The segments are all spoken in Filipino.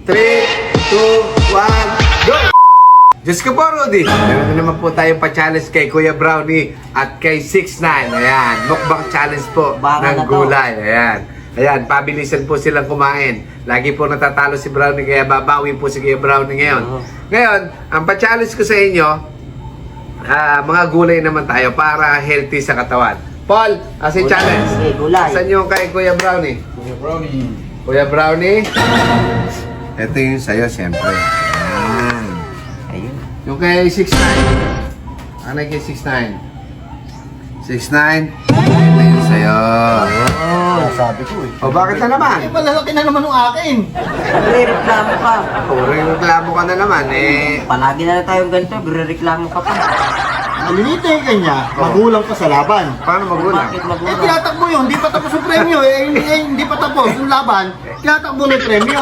2, 1, go! Diyos ko po, Rudy. Meron na naman po tayong pa-challenge kay Kuya Brownie at kay 6ix9ine. Ayan, mukbang challenge po ng gulay. Ayan. Ayan, pabilisan po silang kumain. Lagi po natatalo si Brownie, kaya babawi po si Kuya Brownie ngayon. Ngayon, ang pa-challenge ko sa inyo, mga gulay naman tayo para healthy sa katawan. Paul, as a challenge. Gulay. Saan yung kay Kuya Brownie? Kuya Brownie. Kuya Brownie. Ito yung sa'yo, siyempre. Ayan. Ayun. Yung kay 6ix9ine. Ano kay 6ix9ine? 6ix9ine. Ito yung sa'yo. Sabi ko eh. O, bakit na naman? Malalaki na naman yung akin. Nagre-reklamo ka. Reklamo ka na naman, eh. Palagi na lang tayong ganito, nagre-reklamo ka pa. Malilito yung kanya, magulang pa sa laban. Paano magulang? Bakit Eh, magulang? tinatakbo yun, hindi pa tapos yung premyo. Hindi pa tapos yung laban, tinatakbo na yung premyo.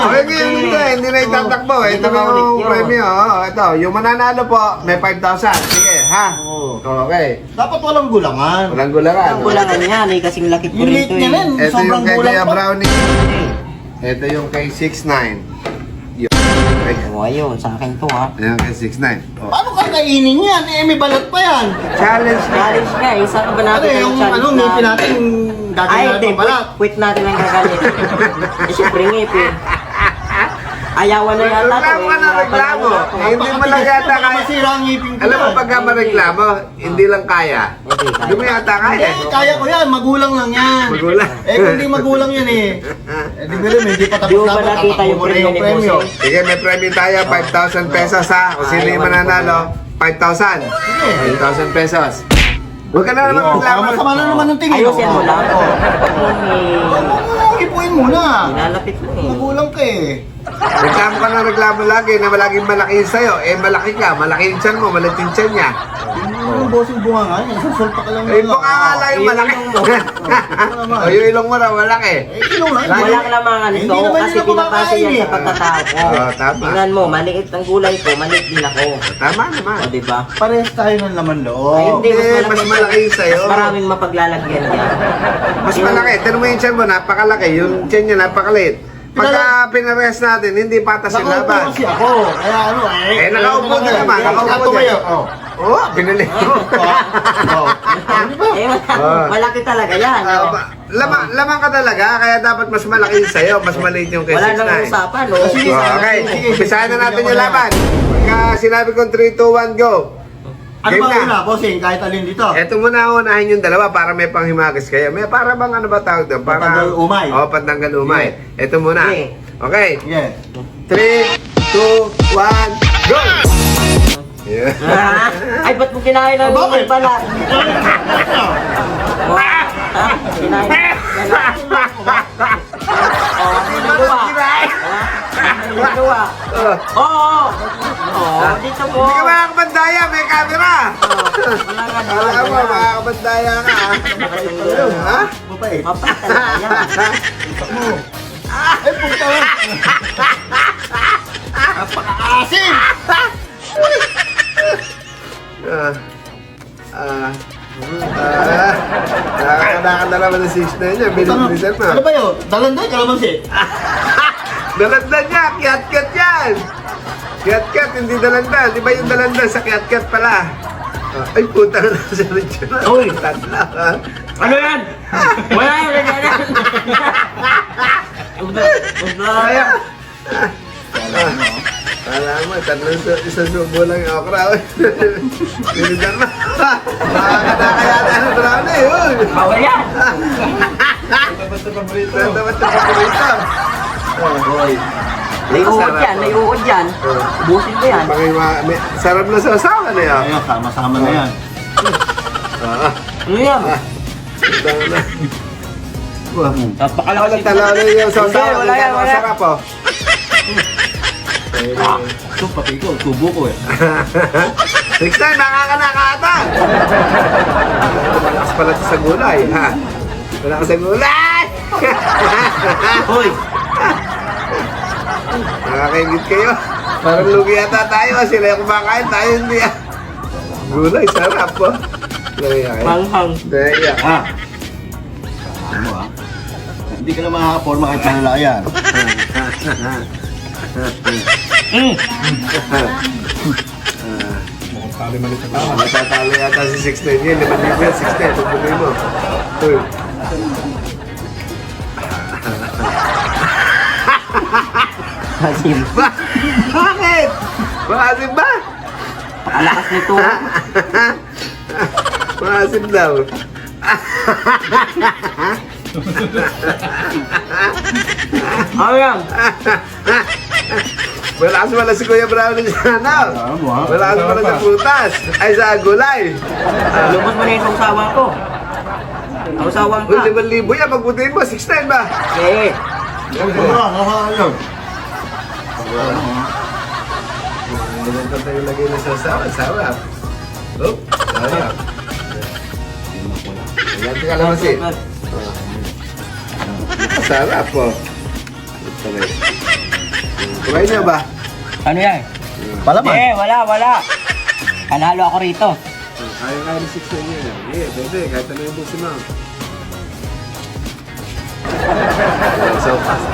Hindi na itatakbo. Ito yung premyo. Ito, yung mananalo po, may 5,000. Sige, ha? Oo. Okay. Dapat walang gulangan. Walang gulangan. Ang gulangan yan, eh, kasing lakit ko Yung rito late niya rin, Ito yung sobrang kay gulang Kuya pa. Brownie. Ito yung kay 6ix9ine. Yun. Okay. O ayun, sa akin to ha. Ayan kay 6ix9ine. Oh. Paano kakainin yan? Eh, may balat pa yan. Challenge na. Challenge nga eh, saan ka ba Ano natin yung challenge ngipin natin, Ay, gagawin hindi, natin balat. quit natin ang gagalit. Eh, syempre ngipin. Ayawan na yata to. Reklamo ka na, reklamo. Hindi mo lang yata kaya. Masira ang ngipin ko. Alam mo, yan. pagka mareklamo, hindi lang kaya. Hindi mo yata kaya. Eh, kaya ko yan, magulang lang yan. Magulang. Eh, kung di magulang yan eh. Eh, di ba rin, hindi pa Di tapos mo ba dapat, nakita yung tatakbo mo na premyo ni premyo. Bossing? Sige, may premyo tayo, 5,000 pesos ha. Kung sino yung mananalo, 5,000. 5,000 pesos. Huwag ka na naman Baka reklamo. masama na naman ng tingin. Ayusin mo lang. Ipuin mo na. Nilalapit mo eh. Magulang ka eh. Reklamo ka na reklamo lagi na malaging malaki yung sa'yo. Eh, malaki ka. Malaki yung tiyan mo, malaki yung tiyan niya. Yung bossing bunga nga, isusulpa ka lang. Eh, baka nga lang yung malaki. O, yung ilong mo na malaki. Eh, ilong lang. Walang lamangan Hindi ito naman kasi nila pinapasa kumakain yan eh. sa pagkatao ko. Oo, tama. Tingnan mo, maliit ang gulay ko, maliit din ako. Tama naman. O, diba? Parehas tayo ng laman Ay, loob. hindi, mas malaki yung sa'yo. Mas maraming mapaglalagyan yan. Mas malaki. Tignan mo yung tiyan mo, napakalaki. Yung tiyan niya, napakaliit. Pagka pinarehas natin, hindi patas yung Nakaupo laban. kasi ako. Kaya ano eh. Nakaupo ka naman. Nakaupo ka. din. Oo, binili mo. Eh, malaki talaga yan. o. Lamang ka talaga, kaya dapat mas malaki yung sa'yo, mas maliit yung kay Wala 6ix9ine. nang usapan, o. Sige, Okay, sige, umpisahan na natin sige, yung laban. Pagka sinabi kong 3, 2, 1, go. Ano Game ba na. una, bossing? Kahit alin dito. Eto muna unahin yung dalawa para may panghimagas kayo. May para bang ano ba tawag doon? Patanggal umay. Oo, patanggal umay. Eto muna. Okay. Okay. Yeah. 3, 2, 1, go! Yeah. Ay, ba't mo kinain ng Bakit? balat? Kinain ng balat. Ginagawa. Oo. Oo, dito mo. Hindi ka makakabandaya, may camera! Wala nga Alam mo, makakabandaya ka. Ha? Mabait. Mapat talaga yan. Ay, puta. Napaka-asim! Nakakadakan na naman ng 6ix9ine niya. Bilis-bilisan mo. Ano ba yun? Dalanday, kalamansi. Dalandan niya, kiat-kiat yan! Kiat-kiat, hindi dalandan. Di ba yung dalandan sa kiat-kiat pala? Ay, puta na sa Richard. Uy! Tatla, ha? Ano yan? Wala yan. Kaya, Kala mo, isang subo lang yung okra. Dinidan mo. Makakadakaya na ng brownie, yun. Bawal yan. Dapat na paborito. May uod yan, may uod yan. Ubusin ko yan. Sarap na sa asawa na yan. Ayun, sama-sama na yan. Ano yan? Tama na. Napakalaki. Tala na yung sa Hindi, asawa. wala yan, wala. Masarap po. Ito, pati ko, tubo ko eh. 6ix9ine, makakanaka ata. Malakas pala sa gulay, ha? Malakas sa gulay! Hoy! Nakakaingit kayo. Parang lugi yata tayo. Sila yung kumakain, tayo hindi. Gulay, sarap po. Naiyak. Manghang. Naiyak. Ha? Ano ah? Hindi ka na makakaporma kahit malala yan. Matatalo yata si 6'9 yan. 5,000 yan, 6'9. Tutuloy mo. Uy. Hasim. Bakit? Maasim ba? Pakalakas nito. Maasim daw. Ano yan? Malakas pala si Kuya Brownie sa ano? Malakas pala sa prutas. Ay, sa gulay. Lumos mo na yung usawa ko. Ang usawang Uy, ka. 5,000 yan. Magbutiin mo. 6'9 ba? Eh. Ganito tayo lagay na sa sawa. Sarap. Oh, sarap. Ayan, tika lang kasi. Sarap po. Kumain niya ba? Ano yan? Palaman. Eh, wala. Panalo ako rito. Kaya ni 6'9 yan. Yeah, pwede. Kahit ano yung busi mo. So fast.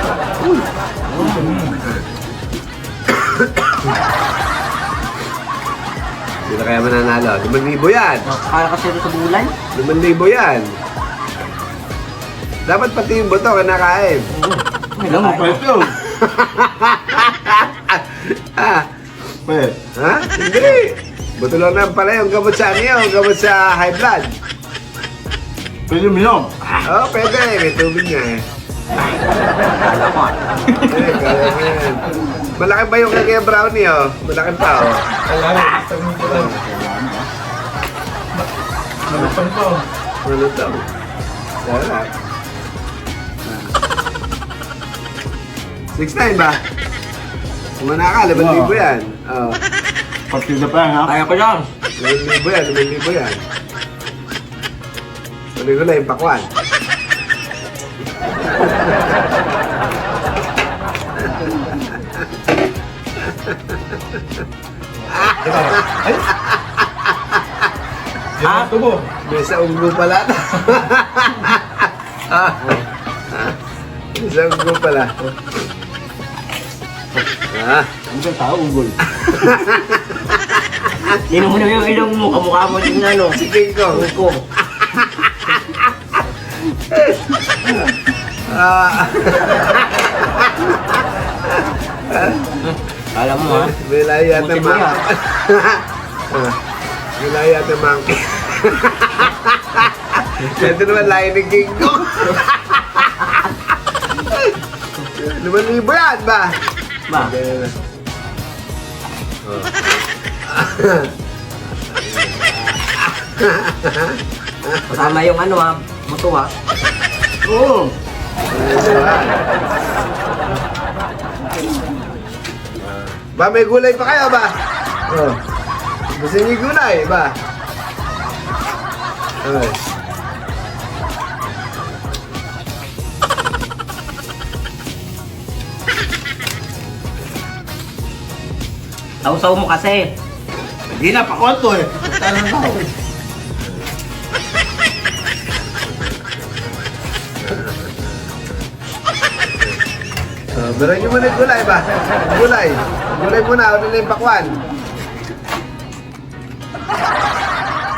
Hindi na kaya mananalo. 5,000 yan. Kaya kasi ito sa bulay. 5,000 yan. Dapat pati yung buto kinakain. Alam mo, pwede yun. Ah, Pwede. ha? Hindi. Buto lang naman pala yung gamot sa ano yun, gamot sa high blood. Pwede minom. Oo, pwede. May tubig nga eh. Kala ko. Eh, kaya mo yan. Malaki ba yung kaya brownie oh? Malaki pa oh. Malutong. Sarap. 6'9 ba? Kumana ka, 5,000 yan. Oo. Partida pa yan, ha? Kaya ko yan. 5,000 yan, 5,000 yan. Tuloy ko lang yung pakwan. Ha? May sa unggo pala. May sa unggo pala. Ano ba tao, ugol? Lino mo na yung ilong mo. Kamukha mo din na ano. Si King Kong. Ko. Alam mo ha. May lahi yata Buti mo yan. May lahi yata monkey. Ito naman lahi ni King Kong. 5,000 yan ba? Ba? Kasama yung ano ha. Buto ha. Oo. Ba, may gulay pa kayo ba? Oh. Gusto niyo gulay ba? Okay. Sausaw mo kasi. Hindi na, pakwanto eh. Talang tao. Biray niyo muna yung gulay ba? Gulay. Gulay muna, ano na yung pakwan?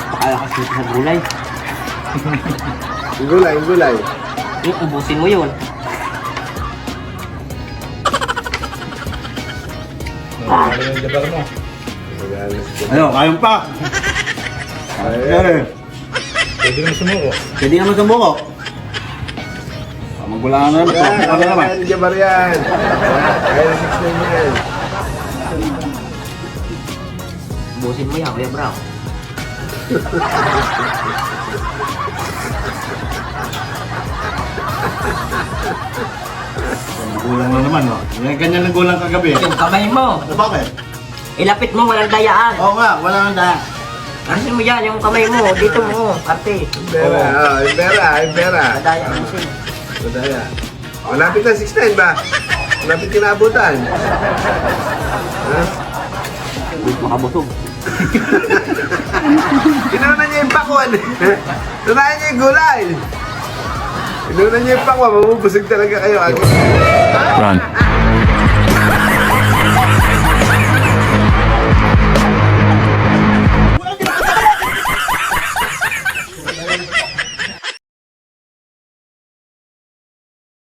Pakalakas nito sa gulay. Yung gulay, yung gulay. Ubusin mo yun. Ano, kayong pa? Ayan. Pwede naman sumuko. Magulangan na naman. Ano naman? Ayan, Jabar yan. Ayan, 6'9 yan. Ubusin mo yan, Kuya Brown. Gulang na naman, no? Yan, ganyan ang gulang kagabi. Yung kamay mo. Ano, bakit? Ilapit mo, walang dayaan. Oo nga, wala nang daya. Kasi mo yan, yung kamay mo. Dito mo, arte. Yung pera, oh, yung pera, yung pera. Daya mo siya. Madaya. Malapit na 6'9 ba? Malapit kinaabutan. Ha? Makabusog. Inunan niya yung pakwan. Tunayan niya yung gulay. Inunan niya yung pakwan. Mamubusog talaga kayo. Run.